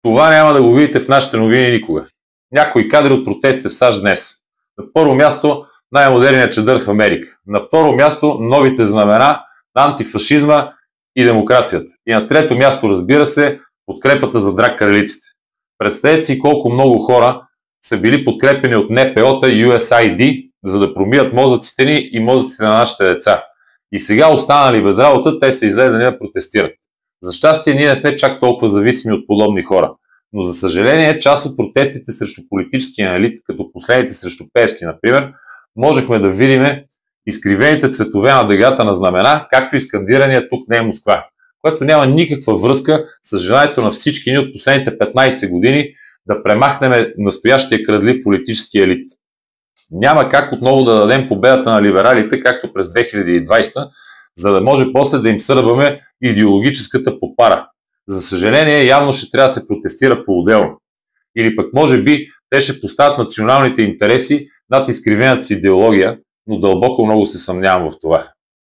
Това няма да го видите в нашите новини никога. Някои кадри от протестите в САЩ днес. На първо място най-модерният чадър в Америка. На второ място новите знамена на антифашизма и демокрацията. И на трето място, разбира се, подкрепата за драг кралиците. Представете си колко много хора са били подкрепени от НПО-та и USAID, за да промият мозъците ни и мозъците на нашите деца. И сега, останали без работа, те са излезени да протестират. За щастие, ние не сме чак толкова зависими от подобни хора. Но за съжаление, част от протестите срещу политическия елит, като последните срещу Пеевски, например, можехме да видим изкривените цветове на дъгата на знамена, както и скандирания "Тук не е Москва", което няма никаква връзка с желанието на всички ни от последните 15 години да премахнем настоящия крадлив политически елит. Няма как отново да дадем победата на либералите, както през 2020, за да може после да им сърбаме идеологическата попара. За съжаление, явно ще трябва да се протестира по-отделно. Или пък може би те ще поставят националните интереси над изкривената си идеология, но дълбоко много се съмнявам в това.